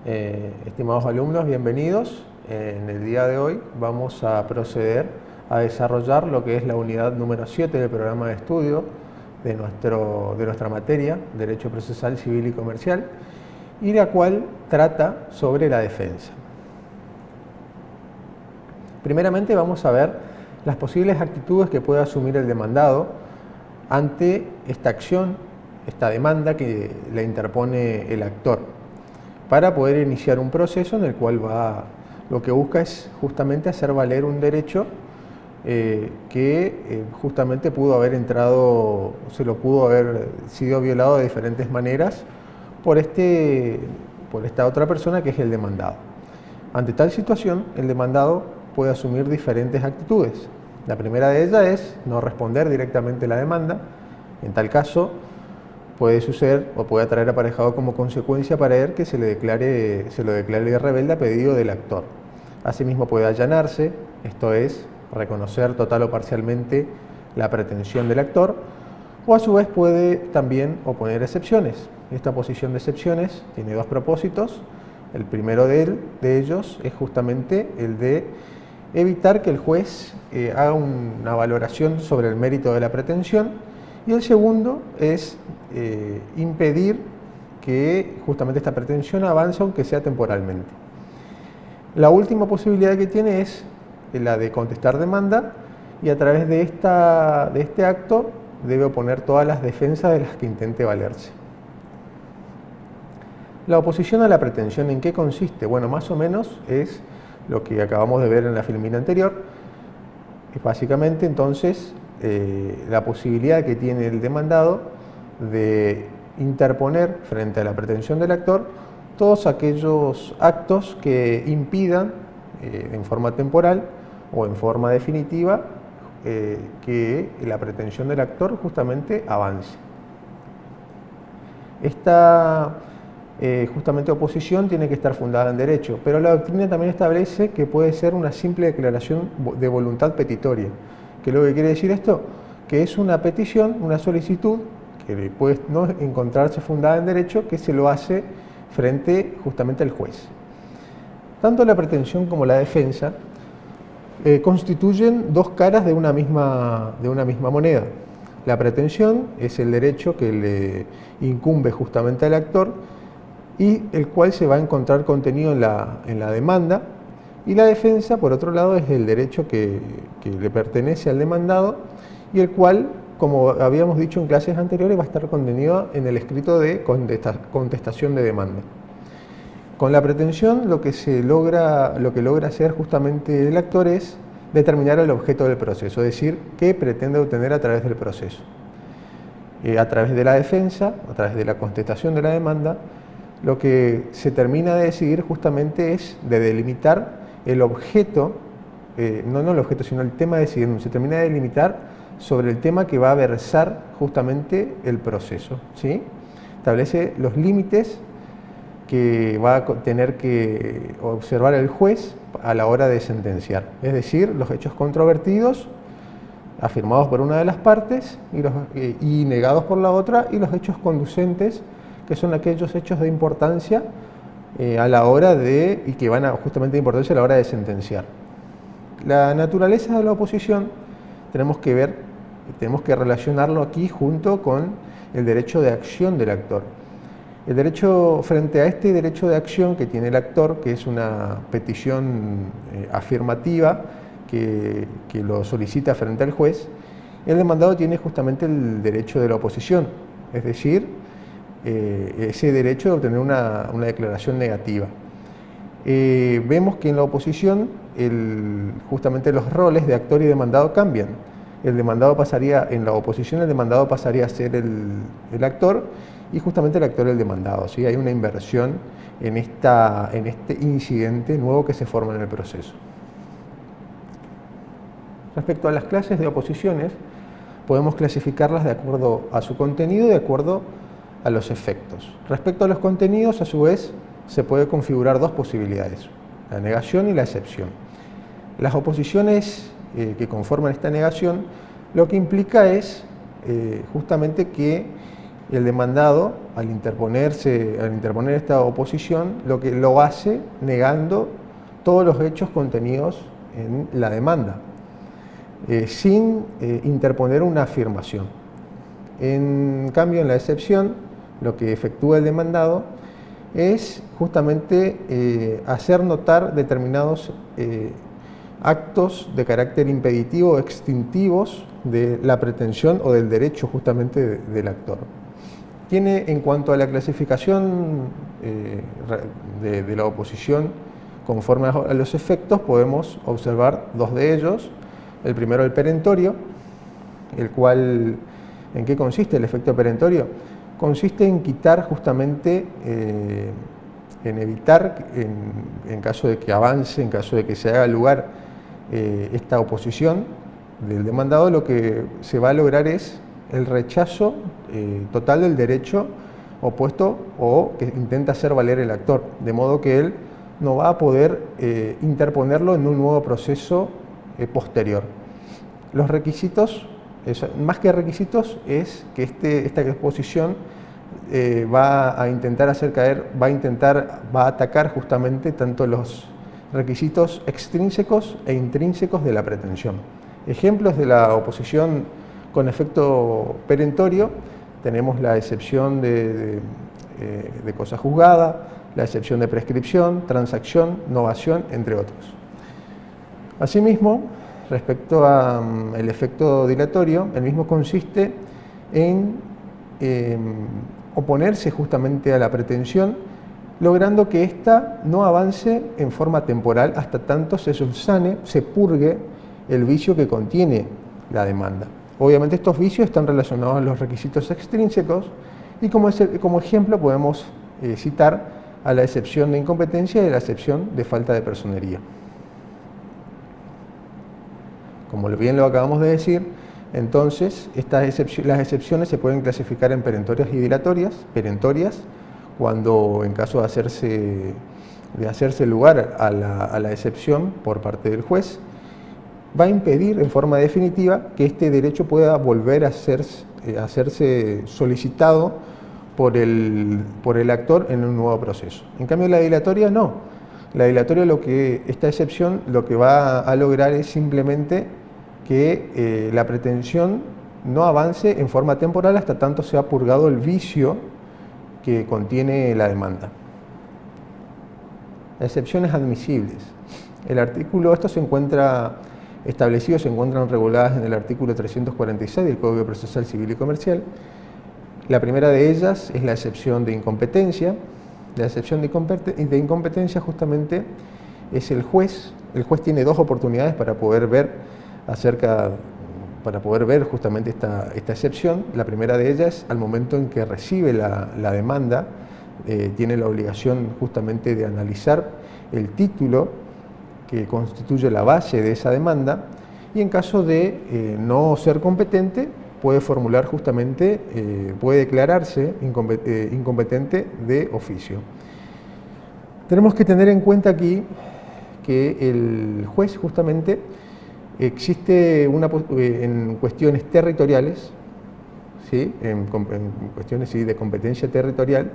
Estimados alumnos, bienvenidos. En el día de hoy vamos a proceder a desarrollar lo que es la unidad número 7 del programa de estudio de nuestra materia, Derecho Procesal Civil y Comercial, y la cual trata sobre la defensa. Primeramente vamos a ver las posibles actitudes que puede asumir el demandado ante esta acción, esta demanda que le interpone el actor, para poder iniciar un proceso en el cual lo que busca es justamente hacer valer un derecho que justamente pudo haber entrado, se pudo haber sido violado de diferentes maneras por esta otra persona que es el demandado. Ante tal situación, el demandado puede asumir diferentes actitudes. La primera de ellas es no responder directamente la demanda. En tal caso, puede suceder o puede traer aparejado como consecuencia para él que se lo declare rebelde a pedido del actor. Asimismo puede allanarse, esto es, reconocer total o parcialmente la pretensión del actor, o a su vez puede también oponer excepciones. Esta oposición de excepciones tiene dos propósitos. El primero de ellos es justamente el de evitar que el juez haga una valoración sobre el mérito de la pretensión, y el segundo es impedir que justamente esta pretensión avance, aunque sea temporalmente. La última posibilidad que tiene es la de contestar demanda, y a través de este acto debe oponer todas las defensas de las que intente valerse. La oposición a la pretensión, ¿en qué consiste? Bueno, más o menos es lo que acabamos de ver en la filmina anterior. Es básicamente entonces la posibilidad que tiene el demandado de interponer frente a la pretensión del actor todos aquellos actos que impidan en forma temporal o en forma definitiva que la pretensión del actor justamente avance. Esta justamente oposición tiene que estar fundada en derecho, pero la doctrina también establece que puede ser una simple declaración de voluntad petitoria. ¿Qué es lo que quiere decir esto? Que es una petición, una solicitud, que puede no encontrarse fundada en derecho, que se lo hace frente justamente al juez. Tanto la pretensión como la defensa constituyen dos caras de una misma moneda. La pretensión es el derecho que le incumbe justamente al actor y el cual se va a encontrar contenido en la demanda, y la defensa, por otro lado, es el derecho que le pertenece al demandado y el cual, como habíamos dicho en clases anteriores, va a estar contenido en el escrito de contestación de demanda. Con la pretensión lo que logra hacer justamente el actor es determinar el objeto del proceso, es decir, qué pretende obtener a través del proceso. A través de la defensa, a través de la contestación de la demanda, lo que se termina de decidir justamente es de delimitar el objeto, no el objeto, sino el tema decidido. Se termina de delimitar sobre el tema que va a versar justamente el proceso, ¿sí? Establece los límites que va a tener que observar el juez a la hora de sentenciar, es decir, los hechos controvertidos afirmados por una de las partes y negados por la otra, y los hechos conducentes, que son aquellos hechos de importancia a la hora y que van justamente de importancia a la hora de sentenciar. La naturaleza de la oposición tenemos que relacionarlo aquí junto con el derecho de acción del actor. Frente a este derecho de acción que tiene el actor, que es una petición afirmativa que lo solicita frente al juez, el demandado tiene justamente el derecho de la oposición, es decir, ese derecho de obtener una declaración negativa. Vemos que en la oposición justamente los roles de actor y demandado cambian. En la oposición el demandado pasaría a ser el actor, y justamente el actor el demandado, ¿sí? Hay una inversión en este incidente nuevo que se forma en el proceso. Respecto a las clases de oposiciones, podemos clasificarlas de acuerdo a su contenido y de acuerdo a los efectos. Respecto a los contenidos, a su vez, se puede configurar dos posibilidades: la negación y la excepción. Las oposiciones que conforman esta negación, lo que implica es justamente que el demandado, al interponer esta oposición, lo hace negando todos los hechos contenidos en la demanda, sin interponer una afirmación. En cambio, en la excepción, lo que efectúa el demandado es justamente hacer notar determinados actos de carácter impeditivo o extintivos de la pretensión o del derecho justamente del actor. Tiene, en cuanto a la clasificación de la oposición conforme a los efectos, podemos observar dos de ellos. El primero, el perentorio, el cual, ¿en qué consiste el efecto perentorio? Consiste en quitar justamente, en evitar, en caso de que avance, en caso de que se haga lugar esta oposición del demandado, lo que se va a lograr es el rechazo total del derecho opuesto o que intenta hacer valer el actor, de modo que él no va a poder interponerlo en un nuevo proceso posterior. Los requisitos, más que requisitos, es que esta exposición va a intentar hacer caer, va a atacar justamente tanto los requisitos extrínsecos e intrínsecos de la pretensión. Ejemplos de la oposición con efecto perentorio: tenemos la excepción de cosa juzgada, la excepción de prescripción, transacción, novación, entre otros. Asimismo, respecto al efecto dilatorio, el mismo consiste en oponerse justamente a la pretensión, logrando que ésta no avance en forma temporal hasta tanto se subsane, se purgue el vicio que contiene la demanda. Obviamente estos vicios están relacionados a los requisitos extrínsecos y como ejemplo podemos citar a la excepción de incompetencia y a la excepción de falta de personería. Como bien lo acabamos de decir, entonces las excepciones se pueden clasificar en perentorias y dilatorias. Perentorias, cuando en caso de hacerse lugar a la excepción por parte del juez, va a impedir en forma definitiva que este derecho pueda volver a hacerse solicitado por el actor en un nuevo proceso. En cambio, la dilatoria no. La dilatoria, esta excepción lo que va a lograr es simplemente que la pretensión no avance en forma temporal hasta tanto se ha purgado el vicio que contiene la demanda. Excepciones admisibles. Esto se encuentran reguladas en el artículo 346 del Código Procesal Civil y Comercial. La primera de ellas es la excepción de incompetencia. La excepción de incompetencia justamente es el juez. El juez tiene dos oportunidades para poder ver justamente esta excepción. La primera de ellas es al momento en que recibe la demanda, tiene la obligación justamente de analizar el título que constituye la base de esa demanda, y en caso de no ser competente puede formular justamente, puede declararse incompetente de oficio. Tenemos que tener en cuenta aquí que el juez justamente existe en cuestiones territoriales, ¿sí? en cuestiones sí, de competencia territorial,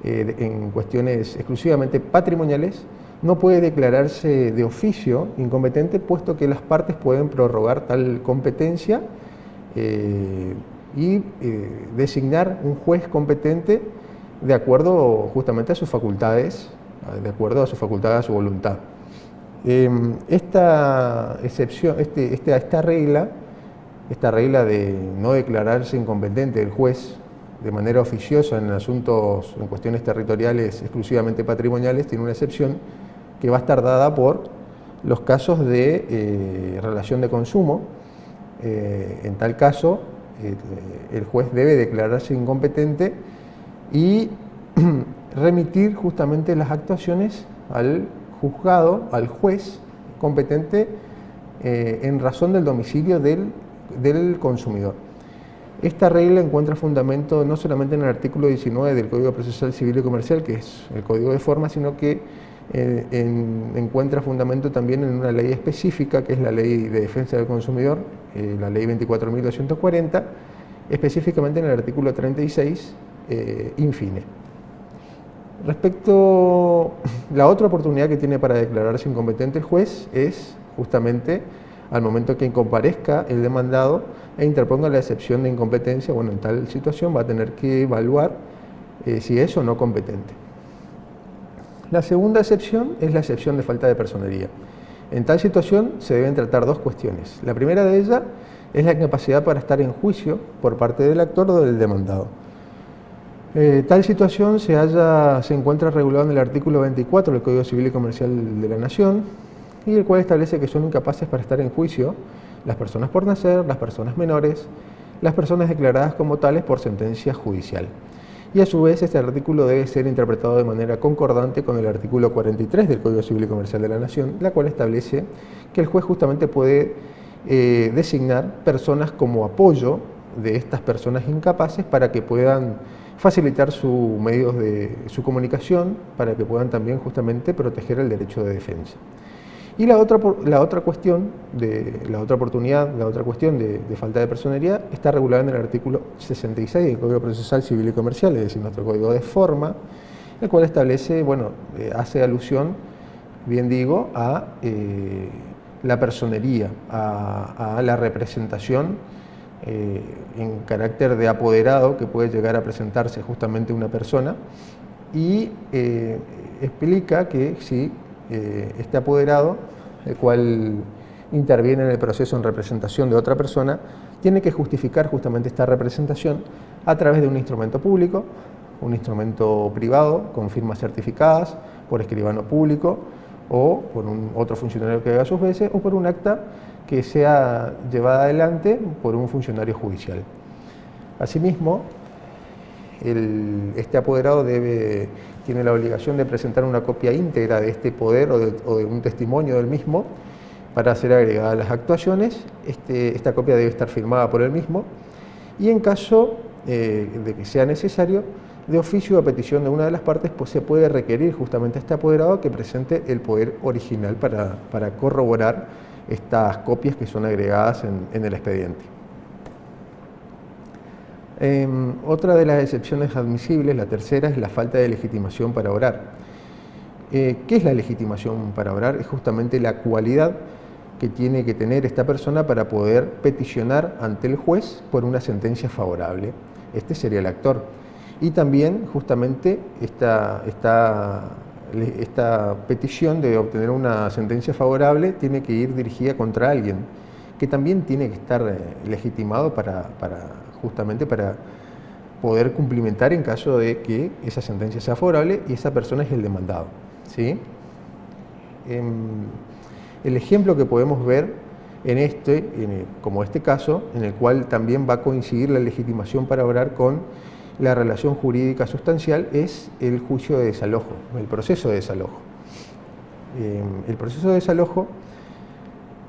en cuestiones exclusivamente patrimoniales, no puede declararse de oficio incompetente, puesto que las partes pueden prorrogar tal competencia y designar un juez competente de acuerdo justamente a sus facultades, a su voluntad. Esta excepción, esta regla de no declararse incompetente del juez de manera oficiosa en cuestiones territoriales exclusivamente patrimoniales, tiene una excepción que va a estar dada por los casos de relación de consumo. En tal caso, el juez debe declararse incompetente y remitir justamente las actuaciones al juzgado, al juez competente en razón del domicilio del consumidor. Esta regla encuentra fundamento no solamente en el artículo 19 del Código Procesal Civil y Comercial, que es el Código de Forma, sino que encuentra fundamento también en una ley específica, que es la Ley de Defensa del Consumidor, la Ley 24.240, específicamente en el artículo 36, infine. Respecto a la otra oportunidad que tiene para declararse incompetente el juez es justamente al momento que comparezca el demandado e interponga la excepción de incompetencia. Bueno, en tal situación va a tener que evaluar si es o no competente. La segunda excepción es la excepción de falta de personería. En tal situación se deben tratar dos cuestiones. La primera de ellas es la incapacidad para estar en juicio por parte del actor o del demandado. Tal situación se encuentra regulada en el artículo 24 del Código Civil y Comercial de la Nación, y el cual establece que son incapaces para estar en juicio las personas por nacer, las personas menores, las personas declaradas como tales por sentencia judicial. Y a su vez este artículo debe ser interpretado de manera concordante con el artículo 43 del Código Civil y Comercial de la Nación, la cual establece que el juez justamente puede designar personas como apoyo de estas personas incapaces para que puedan facilitar sus medios de su comunicación, para que puedan también justamente proteger el derecho de defensa. Y la otra cuestión de falta de personería está regulada en el artículo 66 del Código Procesal Civil y Comercial, es decir, nuestro código de forma, el cual establece, hace alusión, bien digo, a la personería, a la representación en carácter de apoderado que puede llegar a presentarse justamente una persona, y explica que si este apoderado, el cual interviene en el proceso en representación de otra persona, tiene que justificar justamente esta representación a través de un instrumento público, un instrumento privado con firmas certificadas por escribano público o por otro funcionario que haga sus veces, o por un acta que sea llevada adelante por un funcionario judicial. Asimismo, este apoderado tiene la obligación de presentar una copia íntegra de este poder o de un testimonio del mismo para ser agregada a las actuaciones. Esta copia debe estar firmada por él mismo, y en caso de que sea necesario, de oficio o a petición de una de las partes, pues se puede requerir justamente a este apoderado que presente el poder original para corroborar estas copias que son agregadas en el expediente. Otra de las excepciones admisibles, la tercera, es la falta de legitimación para obrar. ¿Qué es la legitimación para obrar? Es justamente la cualidad que tiene que tener esta persona para poder peticionar ante el juez por una sentencia favorable. Este sería el actor. Y también justamente esta petición de obtener una sentencia favorable tiene que ir dirigida contra alguien, que también tiene que estar legitimado justamente para poder cumplimentar en caso de que esa sentencia sea favorable, y esa persona es el demandado, ¿sí? El ejemplo que podemos ver como este caso, en el cual también va a coincidir la legitimación para obrar con la relación jurídica sustancial, es el juicio de desalojo, el proceso de desalojo. El proceso de desalojo,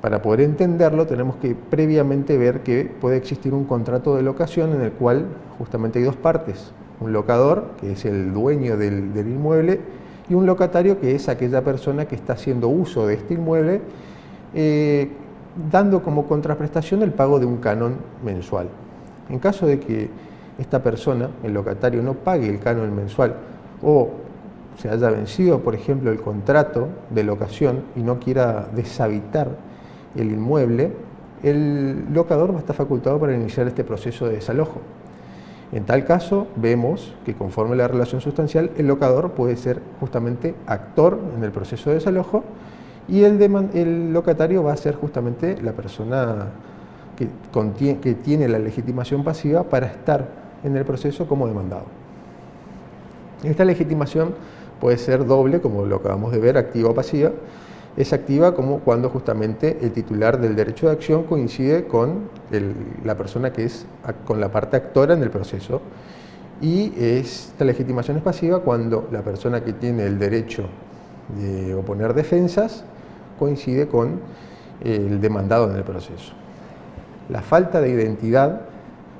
para poder entenderlo, tenemos que previamente ver que puede existir un contrato de locación en el cual justamente hay dos partes: un locador, que es el dueño del inmueble, y un locatario, que es aquella persona que está haciendo uso de este inmueble, dando como contraprestación el pago de un canon mensual. En caso de que esta persona, el locatario, no pague el canon mensual, o se haya vencido, por ejemplo, el contrato de locación y no quiera deshabitar el inmueble, el locador va a estar facultado para iniciar este proceso de desalojo. En tal caso, vemos que conforme a la relación sustancial, el locador puede ser justamente actor en el proceso de desalojo, y el locatario va a ser justamente la persona que tiene la legitimación pasiva para estar en el proceso como demandado. Esta legitimación puede ser doble, como lo acabamos de ver, activa o pasiva. Es activa como cuando justamente el titular del derecho de acción coincide con la persona que es con la parte actora en el proceso, y esta legitimación es pasiva cuando la persona que tiene el derecho de oponer defensas coincide con el demandado en el proceso. La falta de identidad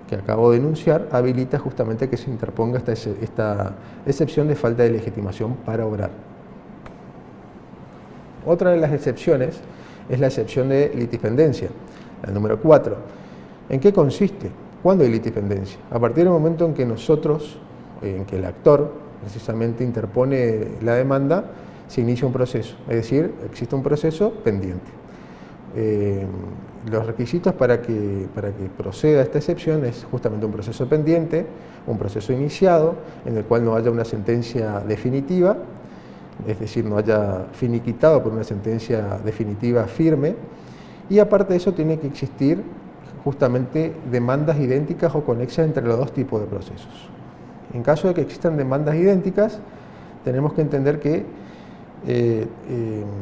que acabo de enunciar habilita justamente que se interponga esta excepción de falta de legitimación para obrar. Otra de las excepciones es la excepción de litispendencia, la número 4. ¿En qué consiste? ¿Cuándo hay litispendencia? A partir del momento en que en que el actor precisamente interpone la demanda, se inicia un proceso, es decir, existe un proceso pendiente. Los requisitos para que proceda esta excepción es justamente un proceso pendiente, un proceso iniciado, en el cual no haya una sentencia definitiva, es decir, no haya finiquitado por una sentencia definitiva firme, y aparte de eso tiene que existir justamente demandas idénticas o conexas entre los dos tipos de procesos. En caso de que existan demandas idénticas, tenemos que entender que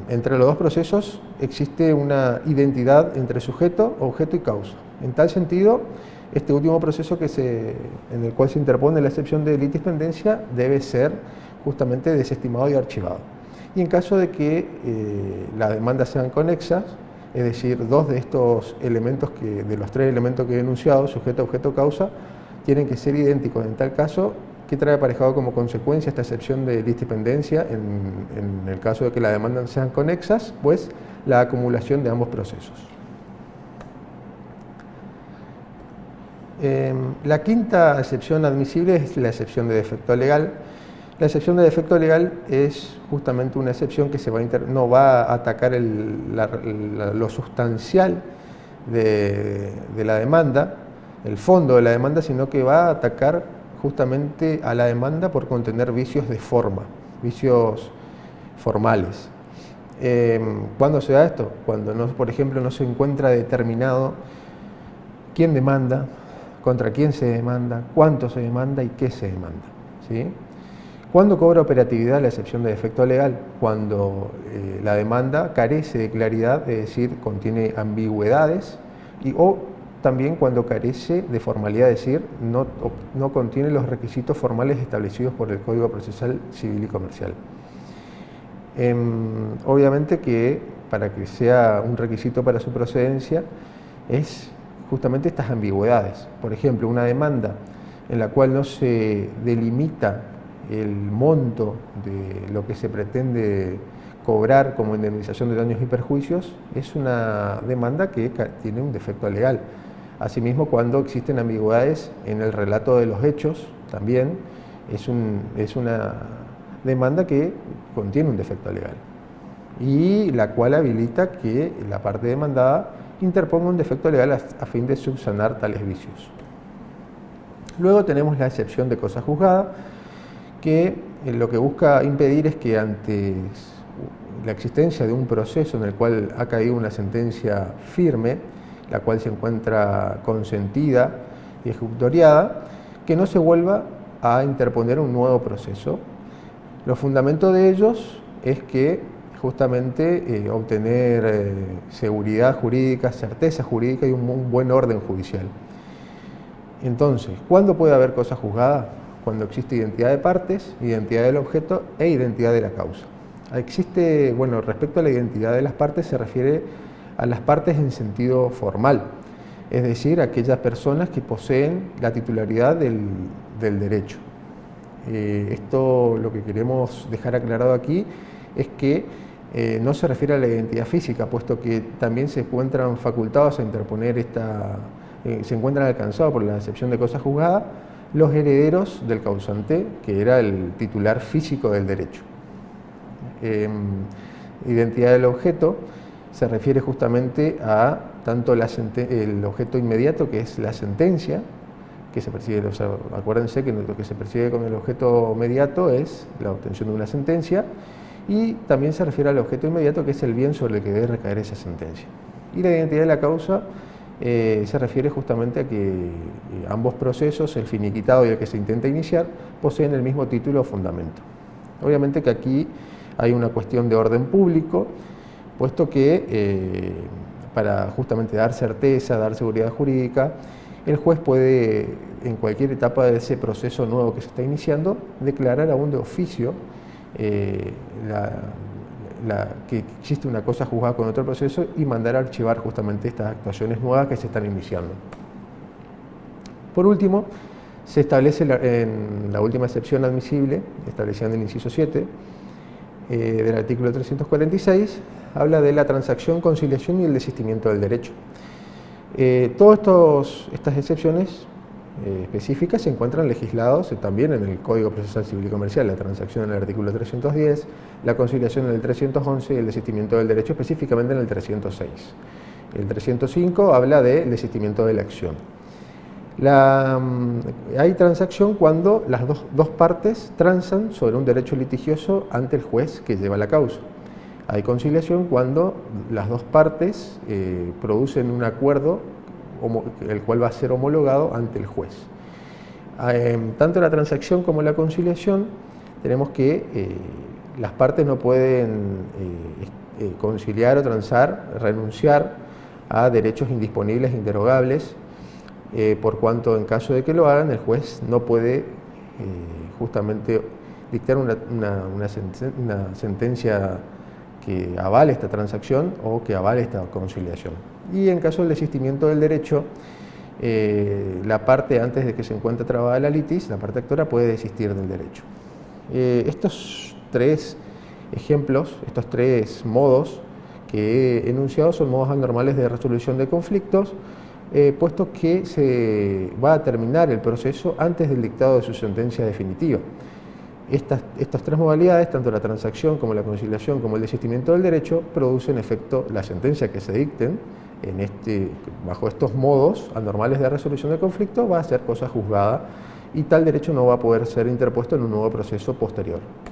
entre los dos procesos existe una identidad entre sujeto, objeto y causa. En tal sentido, este último proceso en el cual se interpone la excepción de litispendencia debe ser justamente desestimado y archivado. Y en caso de que las demandas sean conexas, es decir, dos de estos elementos, de los tres elementos que he enunciado, sujeto, objeto, causa, tienen que ser idénticos. En tal caso, ¿qué trae aparejado como consecuencia esta excepción de litispendencia en el caso de que las demandas sean conexas? Pues la acumulación de ambos procesos. La quinta excepción admisible es la excepción de defecto legal. La excepción de defecto legal es justamente una excepción que no va a atacar lo sustancial de la demanda, el fondo de la demanda, sino que va a atacar justamente a la demanda por contener vicios de forma, vicios formales. ¿Cuándo se da esto? Cuando, por ejemplo, no se encuentra determinado quién demanda, contra quién se demanda, cuánto se demanda y qué se demanda, ¿sí? ¿Cuándo cobra operatividad la excepción de defecto legal? Cuando la demanda carece de claridad, es decir, contiene ambigüedades, o también cuando carece de formalidad, es decir, no contiene los requisitos formales establecidos por el Código Procesal Civil y Comercial. Obviamente que para que sea un requisito para su procedencia es justamente estas ambigüedades. Por ejemplo, una demanda en la cual no se delimita el monto de lo que se pretende cobrar como indemnización de daños y perjuicios es una demanda que tiene un defecto legal. Asimismo, cuando existen ambigüedades en el relato de los hechos, también es una demanda que contiene un defecto legal y la cual habilita que la parte demandada interponga un defecto legal a fin de subsanar tales vicios. Luego tenemos la excepción de cosa juzgada, que lo que busca impedir es que ante la existencia de un proceso en el cual ha caído una sentencia firme, la cual se encuentra consentida y ejecutoriada, que no se vuelva a interponer un nuevo proceso. Los fundamentos de ellos es que justamente obtener seguridad jurídica, certeza jurídica y un buen orden judicial. Entonces, ¿cuándo puede haber cosa juzgada? Cuando existe identidad de partes, identidad del objeto e identidad de la causa. Respecto a la identidad de las partes se refiere a las partes en sentido formal, es decir, aquellas personas que poseen la titularidad del derecho. Esto lo que queremos dejar aclarado aquí es que no se refiere a la identidad física, puesto que también se encuentran facultados a interponer se encuentran alcanzados por la excepción de cosa juzgada los herederos del causante, que era el titular físico del derecho. Identidad del objeto se refiere justamente a tanto el objeto inmediato, que es la sentencia, que se persigue, acuérdense que lo que se persigue con el objeto mediato es la obtención de una sentencia, y también se refiere al objeto inmediato, que es el bien sobre el que debe recaer esa sentencia. Y la identidad de la causa se refiere justamente a que ambos procesos, el finiquitado y el que se intenta iniciar, poseen el mismo título o fundamento. Obviamente que aquí hay una cuestión de orden público, puesto que para justamente dar certeza, dar seguridad jurídica, el juez puede, en cualquier etapa de ese proceso nuevo que se está iniciando, declarar aún de oficio que existe una cosa juzgada con otro proceso y mandar a archivar justamente estas actuaciones nuevas que se están iniciando. Por último, se establece en la última excepción admisible, establecida en el inciso 7 del artículo 346, habla de la transacción, conciliación y el desistimiento del derecho. Todas estas excepciones específicas se encuentran legislados también en el Código Procesal Civil y Comercial, la transacción en el artículo 310, la conciliación en el 311 y el desistimiento del derecho específicamente en el 306. El 305 habla del desistimiento de la acción. Hay transacción cuando las dos partes transan sobre un derecho litigioso ante el juez que lleva la causa. Hay conciliación cuando las dos partes producen un acuerdo el cual va a ser homologado ante el juez. Tanto la transacción como la conciliación tenemos que las partes no pueden conciliar o transar, renunciar a derechos indisponibles e inderogables, por cuanto en caso de que lo hagan, el juez no puede justamente dictar una sentencia que avale esta transacción o que avale esta conciliación. Y en caso del desistimiento del derecho, la parte antes de que se encuentre trabada la litis, la parte actora puede desistir del derecho. Estos tres ejemplos, estos tres modos que he enunciado son modos anormales de resolución de conflictos, puesto que se va a terminar el proceso antes del dictado de su sentencia definitiva. Estas tres modalidades, tanto la transacción como la conciliación como el desistimiento del derecho, producen efecto la sentencia que se dicten bajo estos modos anormales de resolución de conflicto va a ser cosa juzgada y tal derecho no va a poder ser interpuesto en un nuevo proceso posterior.